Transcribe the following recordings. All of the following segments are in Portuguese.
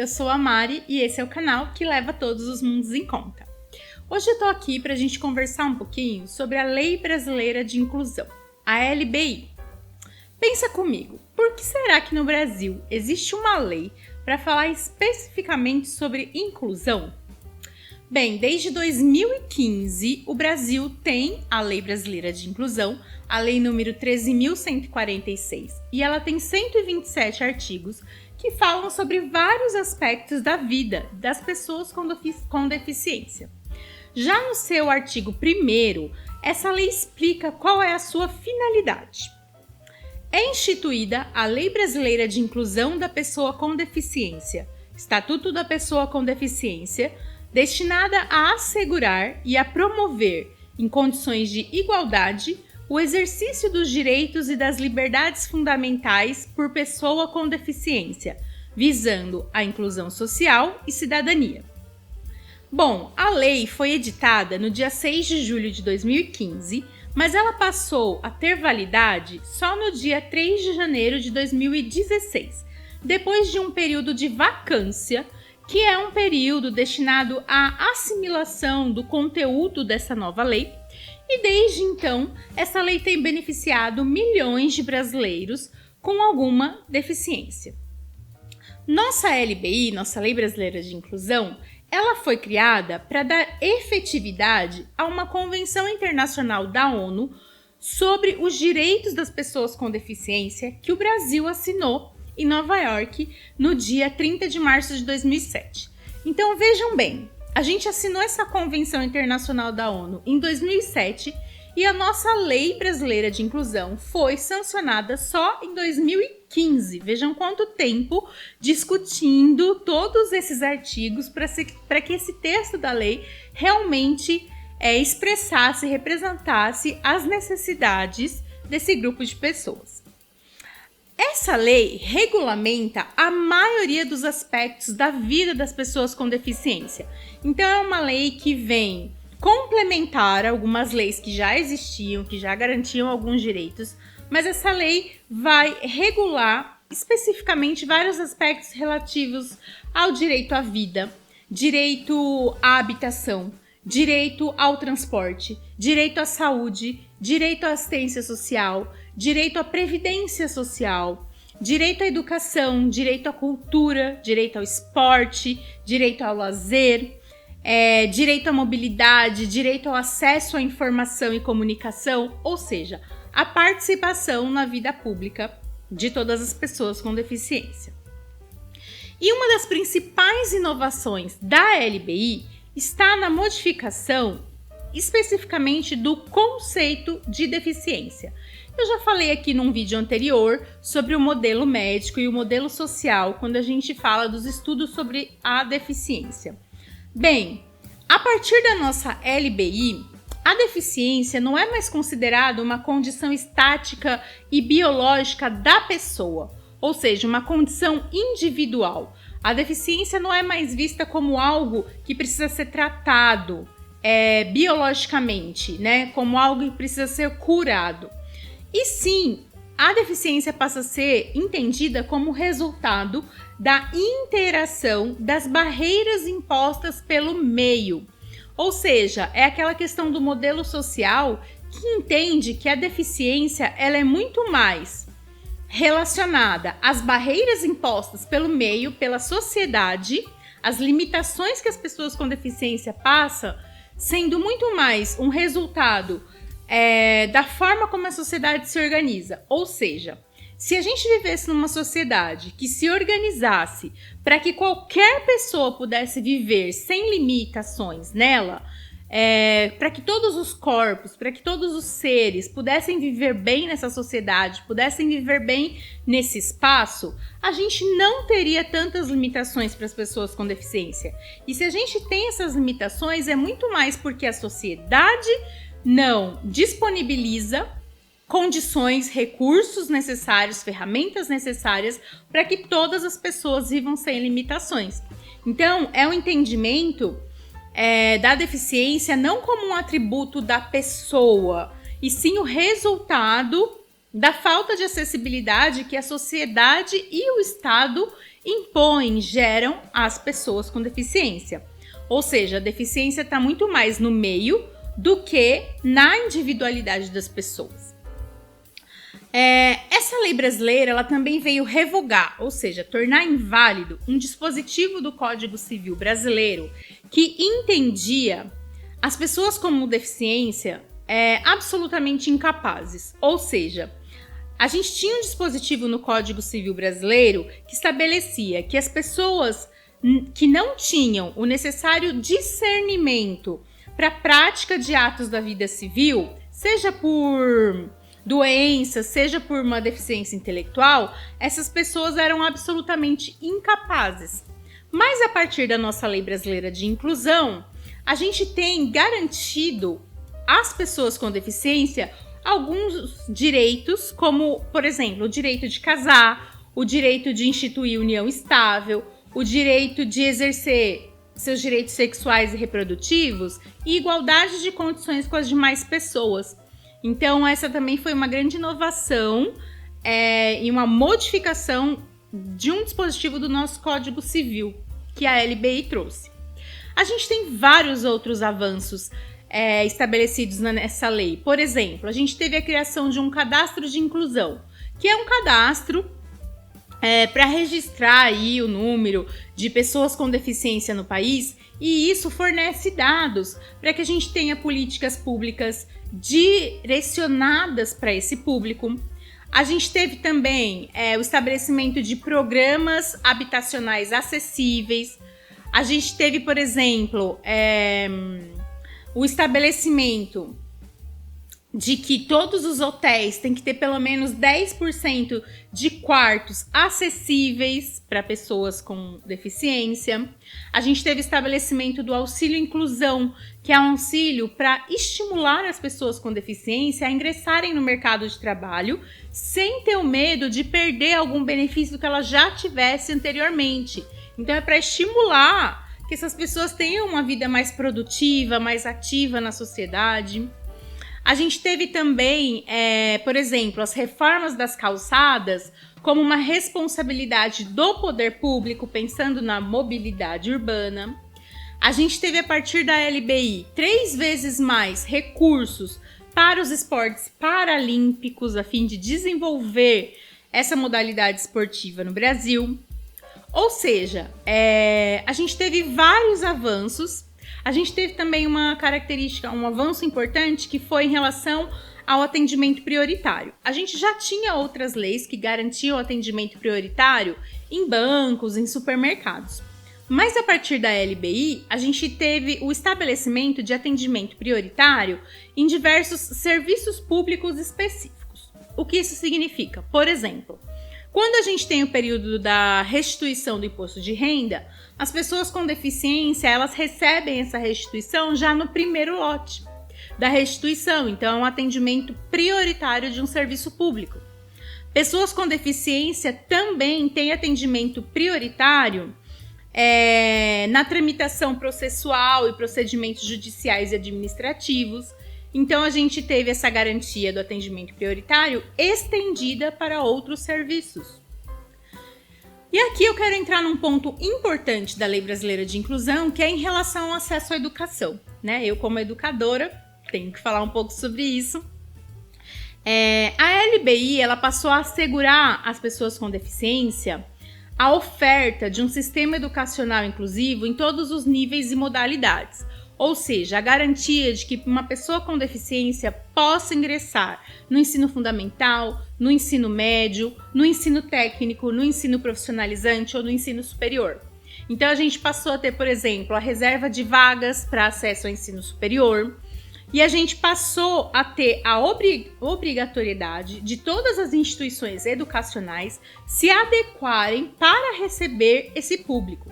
eu sou a Mari e esse é o canal que leva todos os mundos em conta. Hoje eu tô aqui pra gente conversar um pouquinho sobre a Lei Brasileira de Inclusão, a LBI. Pensa comigo, por que será que no Brasil existe uma lei para falar especificamente sobre inclusão? Bem, desde 2015, o Brasil tem a Lei Brasileira de Inclusão, a Lei número 13.146, e ela tem 127 artigos que falam sobre vários aspectos da vida das pessoas com deficiência. Já no seu artigo 1º, essa lei explica qual é a sua finalidade. É instituída a Lei Brasileira de Inclusão da Pessoa com Deficiência, Estatuto da Pessoa com Deficiência, destinada a assegurar e a promover, em condições de igualdade, o exercício dos direitos e das liberdades fundamentais por pessoa com deficiência, visando a inclusão social e cidadania. Bom, a lei foi editada no dia 6 de julho de 2015, mas ela passou a ter validade só no dia 3 de janeiro de 2016, depois de um período de vacância, que é um período destinado à assimilação do conteúdo dessa nova lei, e desde então essa lei tem beneficiado milhões de brasileiros com alguma deficiência. Nossa LBI, nossa Lei Brasileira de Inclusão, ela foi criada para dar efetividade a uma convenção internacional da ONU sobre os direitos das pessoas com deficiência que o Brasil assinou em Nova York no dia 30 de março de 2007. Então vejam bem, a gente assinou essa convenção internacional da ONU em 2007 e a nossa Lei Brasileira de Inclusão foi sancionada só em 2015. Vejam quanto tempo discutindo todos esses artigos para que esse texto da lei realmente expressasse, representasse as necessidades desse grupo de pessoas. Essa lei regulamenta a maioria dos aspectos da vida das pessoas com deficiência. Então é uma lei que vem complementar algumas leis que já existiam, que já garantiam alguns direitos, mas essa lei vai regular especificamente vários aspectos relativos ao direito à vida, direito à habitação, direito ao transporte, direito à saúde, direito à assistência social, direito à previdência social, direito à educação, direito à cultura, direito ao esporte, direito ao lazer, direito à mobilidade, direito ao acesso à informação e comunicação, ou seja, a participação na vida pública de todas as pessoas com deficiência. E uma das principais inovações da LBI está na modificação especificamente do conceito de deficiência. Eu já falei aqui num vídeo anterior sobre o modelo médico e o modelo social quando a gente fala dos estudos sobre a deficiência. Bem, a partir da nossa LBI, a deficiência não é mais considerada uma condição estática e biológica da pessoa, ou seja, uma condição individual. A deficiência não é mais vista como algo que precisa ser tratado biologicamente, né? Como algo que precisa ser curado. E sim, a deficiência passa a ser entendida como resultado da interação das barreiras impostas pelo meio. Ou seja, é aquela questão do modelo social que entende que a deficiência ela é muito mais relacionada às barreiras impostas pelo meio, pela sociedade, as limitações que as pessoas com deficiência passam, sendo muito mais um resultado da forma como a sociedade se organiza. Ou seja, se a gente vivesse numa sociedade que se organizasse para que qualquer pessoa pudesse viver sem limitações nela, para que todos os corpos, para que todos os seres pudessem viver bem nessa sociedade, pudessem viver bem nesse espaço, a gente não teria tantas limitações para as pessoas com deficiência. E se a gente tem essas limitações, é muito mais porque a sociedade não disponibiliza condições, recursos necessários, ferramentas necessárias para que todas as pessoas vivam sem limitações. Então, é um entendimento da deficiência não como um atributo da pessoa, e sim o resultado da falta de acessibilidade que a sociedade e o Estado impõem, geram as pessoas com deficiência. Ou seja, a deficiência está muito mais no meio do que na individualidade das pessoas. Essa lei brasileira ela também veio revogar, ou seja, tornar inválido um dispositivo do Código Civil brasileiro que entendia as pessoas com deficiência absolutamente incapazes. Ou seja, a gente tinha um dispositivo no Código Civil brasileiro que estabelecia que as pessoas que não tinham o necessário discernimento para a prática de atos da vida civil, seja por doença, seja por uma deficiência intelectual, essas pessoas eram absolutamente incapazes. Mas a partir da nossa lei brasileira de inclusão, a gente tem garantido às pessoas com deficiência alguns direitos, como, por exemplo, o direito de casar, o direito de instituir união estável, o direito de exercer seus direitos sexuais e reprodutivos e igualdade de condições com as demais pessoas. Então, essa também foi uma grande inovação e uma modificação de um dispositivo do nosso Código Civil, que a LBI trouxe. A gente tem vários outros avanços estabelecidos nessa lei. Por exemplo, a gente teve a criação de um cadastro de inclusão, que é um cadastro para registrar aí o número de pessoas com deficiência no país, e isso fornece dados para que a gente tenha políticas públicas direcionadas para esse público. A gente teve também o estabelecimento de programas habitacionais acessíveis. A gente teve, por exemplo, o estabelecimento de que todos os hotéis têm que ter pelo menos 10% de quartos acessíveis para pessoas com deficiência. A gente teve estabelecimento do auxílio inclusão, que é um auxílio para estimular as pessoas com deficiência a ingressarem no mercado de trabalho sem ter o medo de perder algum benefício que ela já tivesse anteriormente. Então é para estimular que essas pessoas tenham uma vida mais produtiva, mais ativa na sociedade. A gente teve também, por exemplo, as reformas das calçadas como uma responsabilidade do poder público, pensando na mobilidade urbana. A gente teve, a partir da LBI, 3 vezes mais recursos para os esportes paralímpicos, a fim de desenvolver essa modalidade esportiva no Brasil. Ou seja, a gente teve vários avanços. A gente teve também uma característica, um avanço importante, que foi em relação ao atendimento prioritário. A gente já tinha outras leis que garantiam o atendimento prioritário em bancos, em supermercados. Mas a partir da LBI, a gente teve o estabelecimento de atendimento prioritário em diversos serviços públicos específicos. O que isso significa? Por exemplo, quando a gente tem o período da restituição do imposto de renda, as pessoas com deficiência, elas recebem essa restituição já no primeiro lote da restituição. Então, é um atendimento prioritário de um serviço público. Pessoas com deficiência também têm atendimento prioritário na tramitação processual e procedimentos judiciais e administrativos. Então, a gente teve essa garantia do atendimento prioritário estendida para outros serviços. E aqui eu quero entrar num ponto importante da Lei Brasileira de Inclusão, que é em relação ao acesso à educação, né? Eu, como educadora, tenho que falar um pouco sobre isso. A LBI, ela passou a assegurar às pessoas com deficiência a oferta de um sistema educacional inclusivo em todos os níveis e modalidades. Ou seja, a garantia de que uma pessoa com deficiência possa ingressar no ensino fundamental, no ensino médio, no ensino técnico, no ensino profissionalizante ou no ensino superior. Então, a gente passou a ter, por exemplo, a reserva de vagas para acesso ao ensino superior, e a gente passou a ter a obrigatoriedade de todas as instituições educacionais se adequarem para receber esse público.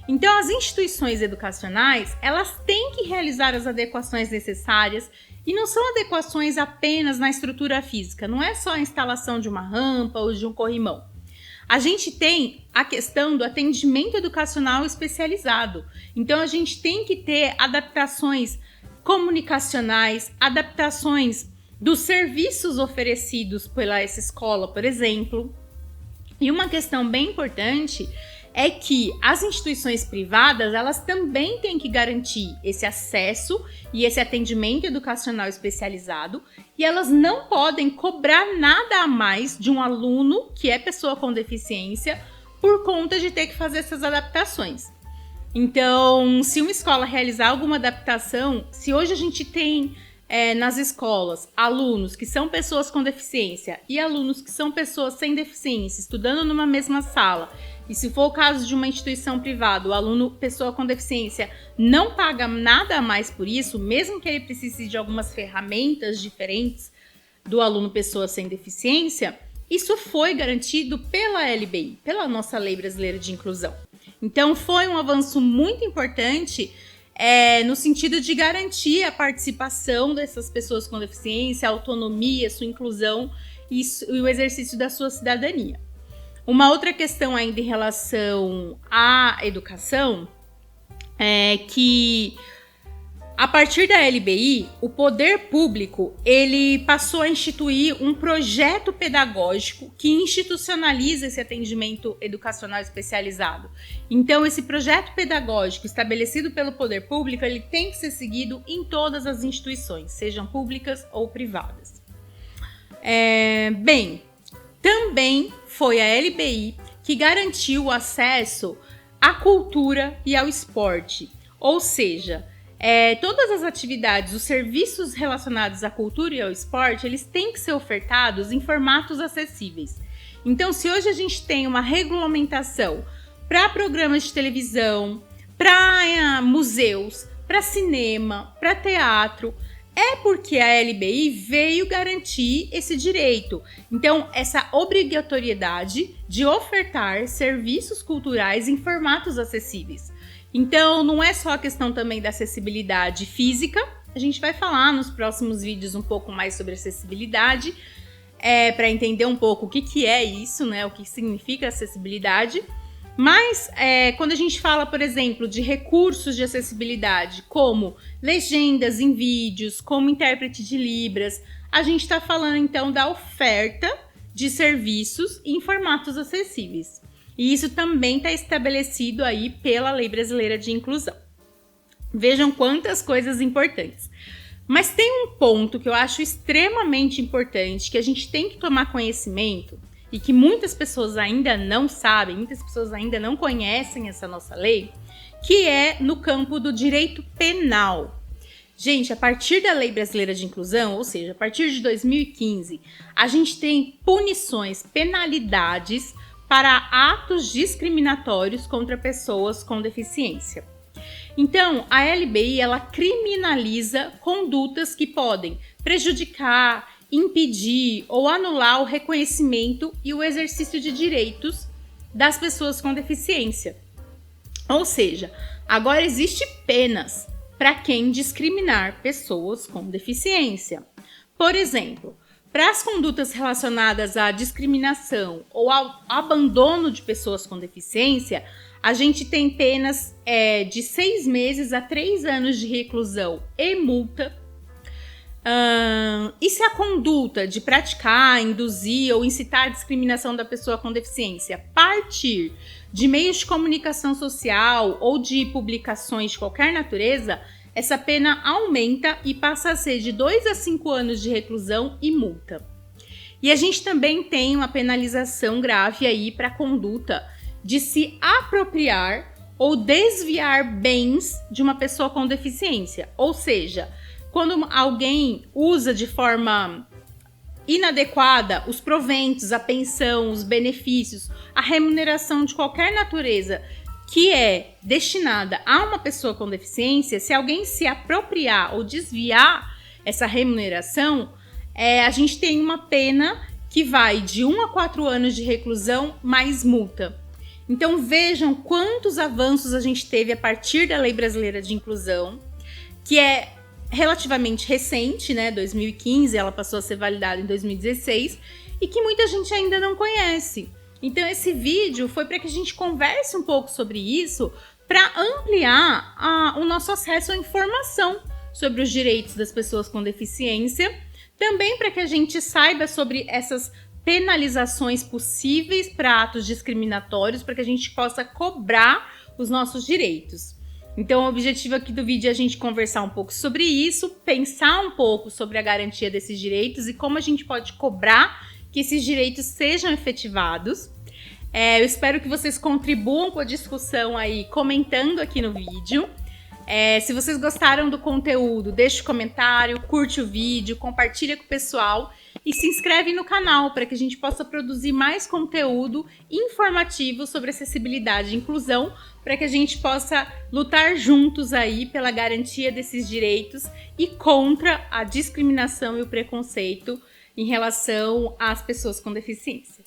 Então, as instituições educacionais, elas têm que realizar as adequações necessárias, e não são adequações apenas na estrutura física, não é só a instalação de uma rampa ou de um corrimão. A gente tem a questão do atendimento educacional especializado. Então, a gente tem que ter adaptações comunicacionais, adaptações dos serviços oferecidos pela essa escola, por exemplo. E uma questão bem importante é que as instituições privadas, elas também têm que garantir esse acesso e esse atendimento educacional especializado, e elas não podem cobrar nada a mais de um aluno que é pessoa com deficiência por conta de ter que fazer essas adaptações. Então, se uma escola realizar alguma adaptação, se hoje a gente tem nas escolas alunos que são pessoas com deficiência e alunos que são pessoas sem deficiência estudando numa mesma sala, e se for o caso de uma instituição privada, o aluno pessoa com deficiência não paga nada a mais por isso, mesmo que ele precise de algumas ferramentas diferentes do aluno pessoa sem deficiência, isso foi garantido pela LBI, pela nossa Lei Brasileira de Inclusão. Então foi um avanço muito importante no sentido de garantir a participação dessas pessoas com deficiência, a autonomia, sua inclusão e o exercício da sua cidadania. Uma outra questão ainda em relação à educação é que, a partir da LBI, o poder público ele passou a instituir um projeto pedagógico que institucionaliza esse atendimento educacional especializado. Então, esse projeto pedagógico estabelecido pelo poder público, ele tem que ser seguido em todas as instituições, sejam públicas ou privadas. Também foi a LBI que garantiu o acesso à cultura e ao esporte, ou seja, todas as atividades, os serviços relacionados à cultura e ao esporte, eles têm que ser ofertados em formatos acessíveis. Então, se hoje a gente tem uma regulamentação para programas de televisão, para museus, para cinema, para teatro, é porque a LBI veio garantir esse direito. Então, essa obrigatoriedade de ofertar serviços culturais em formatos acessíveis. Então, não é só a questão também da acessibilidade física. A gente vai falar nos próximos vídeos um pouco mais sobre acessibilidade, para entender um pouco o que é isso, né? O que significa acessibilidade. Mas, quando a gente fala, por exemplo, de recursos de acessibilidade, como legendas em vídeos, como intérprete de Libras, a gente está falando, então, da oferta de serviços em formatos acessíveis. E isso também está estabelecido aí pela Lei Brasileira de Inclusão. Vejam quantas coisas importantes. Mas tem um ponto que eu acho extremamente importante, que a gente tem que tomar conhecimento, e que muitas pessoas ainda não sabem, muitas pessoas ainda não conhecem essa nossa lei, que é no campo do direito penal. Gente, a partir da Lei Brasileira de Inclusão, ou seja, a partir de 2015, a gente tem punições, penalidades para atos discriminatórios contra pessoas com deficiência. Então, a LBI, ela criminaliza condutas que podem prejudicar, impedir ou anular o reconhecimento e o exercício de direitos das pessoas com deficiência. Ou seja, agora existe penas para quem discriminar pessoas com deficiência. Por exemplo, para as condutas relacionadas à discriminação ou ao abandono de pessoas com deficiência, a gente tem penas de 6 meses a 3 anos de reclusão e multa. E se a conduta de praticar, induzir ou incitar a discriminação da pessoa com deficiência partir de meios de comunicação social ou de publicações de qualquer natureza, essa pena aumenta e passa a ser de 2 a 5 anos de reclusão e multa. E a gente também tem uma penalização grave aí para a conduta de se apropriar ou desviar bens de uma pessoa com deficiência, ou seja, quando alguém usa de forma inadequada os proventos, a pensão, os benefícios, a remuneração de qualquer natureza que é destinada a uma pessoa com deficiência, se alguém se apropriar ou desviar essa remuneração, a gente tem uma pena que vai de 1 a 4 anos de reclusão mais multa. Então vejam quantos avanços a gente teve a partir da Lei Brasileira de Inclusão, que é relativamente recente, né? 2015, ela passou a ser validada em 2016 e que muita gente ainda não conhece. Então esse vídeo foi para que a gente converse um pouco sobre isso, para ampliar o nosso acesso à informação sobre os direitos das pessoas com deficiência, também para que a gente saiba sobre essas penalizações possíveis para atos discriminatórios, para que a gente possa cobrar os nossos direitos. Então, o objetivo aqui do vídeo é a gente conversar um pouco sobre isso, pensar um pouco sobre a garantia desses direitos e como a gente pode cobrar que esses direitos sejam efetivados. Eu espero que vocês contribuam com a discussão aí, comentando aqui no vídeo. Se vocês gostaram do conteúdo, deixa um comentário, curte o vídeo, compartilha com o pessoal e se inscreve no canal para que a gente possa produzir mais conteúdo informativo sobre acessibilidade e inclusão, para que a gente possa lutar juntos aí pela garantia desses direitos e contra a discriminação e o preconceito em relação às pessoas com deficiência.